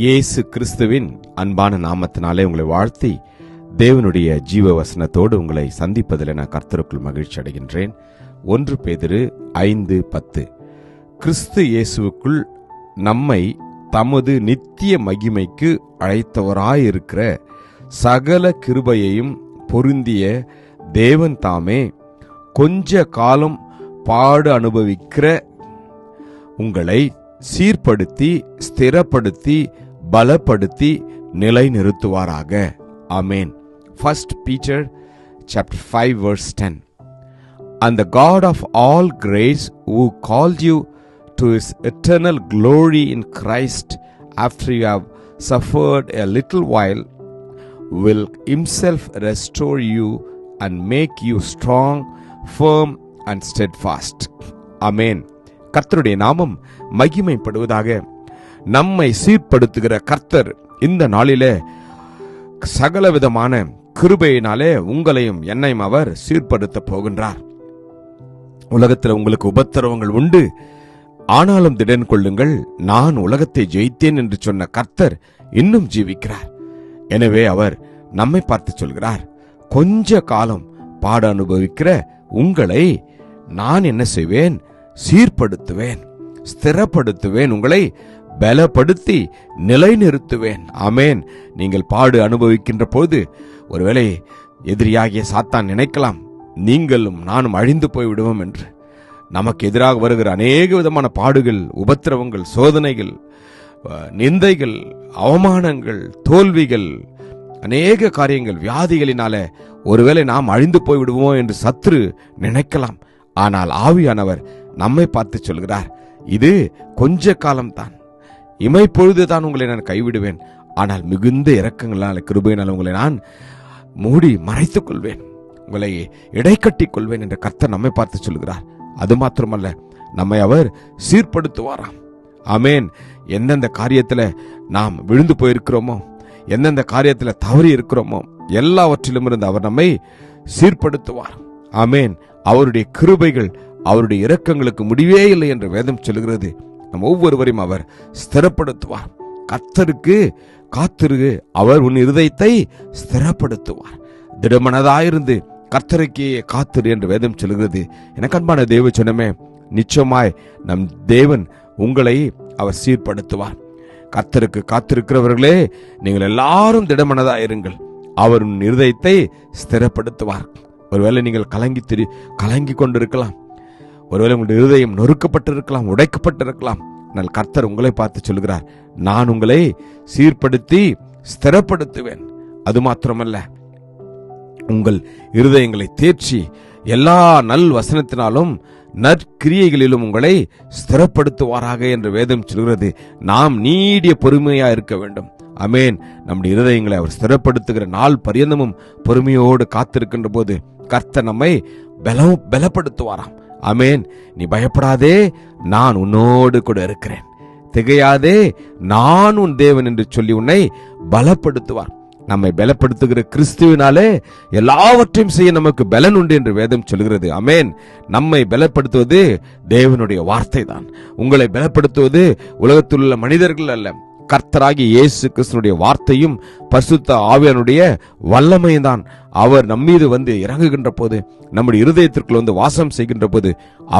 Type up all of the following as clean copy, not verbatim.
இயேசு கிறிஸ்துவின் அன்பான நாமத்தினாலே உங்களை வாழ்த்தி தேவனுடைய ஜீவ வசனத்தோடு உங்களை சந்திப்பதில் நான் கர்த்தருக்குள் மகிழ்ச்சி அடைகின்றேன். 1 பேதுரு 5:10 கிறிஸ்து இயேசுவுக்குள் நம்மை தமது நித்திய மகிமைக்கு அழைத்தவராயிருக்கிற சகல கிருபையையும் பொருந்திய தேவன் தாமே கொஞ்ச காலம் பாடு அனுபவிக்கிற உங்களை சீர்படுத்தி ஸ்திரப்படுத்தி பலப்படுத்தி நிலைநிறுத்துவாராக. ஆமென். 1 Peter chapter 5 verse 10. And the God of all grace, who called you to his eternal glory in Christ after you have suffered a little while, will himself restore you and make you strong, firm and steadfast. Amen. கர்த்தருடைய நாமம் மகிமைப்படுவதாக. நம்மை சீர்படுத்துகிற கர்த்தர் இந்த நாளிலே சகலவிதமான கிருபையினாலே உங்களையும் என்னையும் அவர் சீர்படுத்த போகின்றார். உலகத்தில் உங்களுக்கு உபத்திரவங்கள் உண்டு, ஆனாலும் திடன் கொள்ளுங்கள், நான் உலகத்தை ஜெயித்தேன் என்று சொன்ன கர்த்தர் இன்னும் ஜீவிக்கிறார். எனவே அவர் நம்மை பார்த்து சொல்கிறார், கொஞ்ச காலம் பாட அனுபவிக்கிற உங்களை நான் என்ன செய்வேன்? சீர்படுத்துவேன், ஸ்திரப்படுத்துவேன், உங்களை பலப்படுத்தி நிலைநிறுத்துவேன். ஆமென். நீங்கள் பாடு அனுபவிக்கின்ற போது ஒருவேளை எதிரியாகிய சாத்தான் நினைக்கலாம், நீங்களும் நானும் அழிந்து போய்விடுவோம் என்று. நமக்கு எதிராக வருகிற அநேக விதமான பாடுகள், உபத்திரவங்கள், சோதனைகள், நிந்தைகள், அவமானங்கள், தோல்விகள், அநேக காரியங்கள், வியாதிகளினால ஒருவேளை நாம் அழிந்து போய்விடுவோம் என்று சத்துரு நினைக்கலாம். ஆனால் ஆவியானவர் நம்மை பார்த்து சொல்கிறார், இது கொஞ்ச காலம்தான், இமைப்பொழுதுதான் உங்களை நான் கைவிடுவேன், ஆனால் மிகுந்த இரக்கங்களால் கிருபையினால் உங்களை நான் மூடி மறைத்துக் கொள்வேன், உங்களை இடைக்கட்டிக் கொள்வேன் என்று கர்த்தர் நம்மை பார்த்து சொல்கிறார். அது மாத்திரமல்ல, நம்மை அவர் சீர்படுத்துவாராம். ஆமென். எந்தெந்த காரியத்தில் நாம் விழுந்து போயிருக்கிறோமோ, எந்தெந்த காரியத்தில் தவறி இருக்கிறோமோ, எல்லாவற்றிலும் இருந்து அவர் நம்மை சீர்படுத்துவார். ஆமென். அவருடைய கிருபைகள், அவருடைய இரக்கங்களுக்கு முடிவே இல்லை என்று வேதம் சொல்கிறது. நம் ஒவ்வொருவரையும் அவர் ஸ்திரப்படுத்துவார். கர்த்தருக்கு காத்திரு, அவர் உன் இருதயத்தை ஸ்திரப்படுத்துவார். திடமனதாயிருந்து கர்த்தருக்கே காத்திரு என்று வேதம் சொல்கிறது. எனக்கு அன்பான தேவ சொன்னமே, நிச்சயமாய் நம் தேவன் உங்களை அவர் சீர்படுத்துவார். கர்த்தருக்கு காத்திருக்கிறவர்களே, நீங்கள் எல்லாரும் திடமனதாயிருங்கள், அவர் உன் இருதயத்தை ஸ்திரப்படுத்துவார். ஒருவேளை நீங்கள் கலங்கி கொண்டிருக்கலாம், ஒருவேளை உங்களுடைய இருதயம் நொறுக்கப்பட்டிருக்கலாம், உடைக்கப்பட்டிருக்கலாம். ஆனால் கர்த்தர் உங்களை பார்த்து சொல்கிறார், நான் உங்களை சீர்படுத்தி ஸ்திரப்படுத்துவேன். அது மாத்திரமல்ல, உங்கள் இருதயங்களை தேர்ச்சி எல்லா நல் வசனத்தினாலும் நற்கிரியைகளிலும் உங்களை ஸ்திரப்படுத்துவாராக என்று வேதம் சொல்கிறது. நாம் நீடிய பொறுமையா இருக்க வேண்டும். ஆமென். நம்முடைய இருதயங்களை அவர் ஸ்திரப்படுத்துகிற நாள் பரியந்தமும் பொறுமையோடு காத்திருக்கின்ற போது கர்த்தர் நம்மை பலப்படுத்துவாராம். ஆமென். நீ பயப்படாதே, நான் உன்னோடு கூட இருக்கிறேன், திகையாதே, நான் உன் தேவன் என்று சொல்லி உன்னை பலப்படுத்துவார். நம்மை பலப்படுத்துகிற கிறிஸ்துவினாலே எல்லாவற்றையும் செய்ய நமக்கு பலன் உண்டு என்று வேதம் சொல்கிறது. ஆமென். நம்மை பலப்படுத்துவது தேவனுடைய வார்த்தை தான். உங்களை பலப்படுத்துவது உலகத்தில் உள்ள மனிதர்கள் அல்ல, கர்த்தராகிய இயேசு கிறிஸ்துவினுடைய வார்த்தையும் பரிசுத்த ஆவியானுடைய வல்லமையும் தான். அவர் நம்மீது வந்து இறங்குகின்ற போது, நம்முடைய இருதயத்திற்குள் வந்து வாசம் செய்கின்ற போது,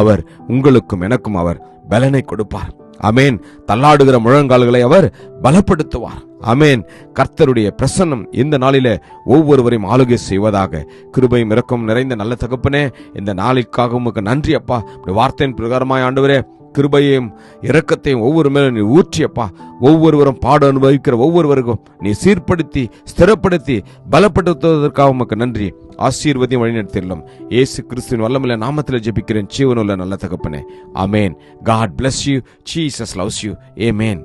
அவர் உங்களுக்கும் எனக்கும் அவர் பலனை கொடுப்பார். ஆமென். தள்ளாடுகிற முழங்கால்களை அவர் பலப்படுத்துவார். ஆமென். கர்த்தருடைய பிரசன்னம் இந்த நாளிலே ஒவ்வொருவரையும் ஆளுகை செய்வதாக. கிருபையும் இரக்கம் நிறைந்த நல்ல தகப்பனே, இந்த நாளுக்காக உமக்கு நன்றி அப்பா. வார்த்தையின் பிரகாரமாய் ஆண்டவரே, கிருபையையும் இரக்கத்தையும் ஒவ்வொரு மேலும் நீ ஊற்றியப்பா. ஒவ்வொருவரும் பாடு அனுபவிக்கிற ஒவ்வொருவருக்கும் நீ சீர்படுத்தி ஸ்திரப்படுத்தி பலப்படுத்துவதற்காக உமக்கு நன்றி. ஆசீர்வதியும் வழிநடத்திலும் இயேசு கிறிஸ்துவின் வல்லமையுள்ள நாமத்தில் ஜெபிக்கிறேன், ஜீவனுள்ள நல்ல தகப்பனே. ஆமென். God bless you. Jesus loves you. Amen.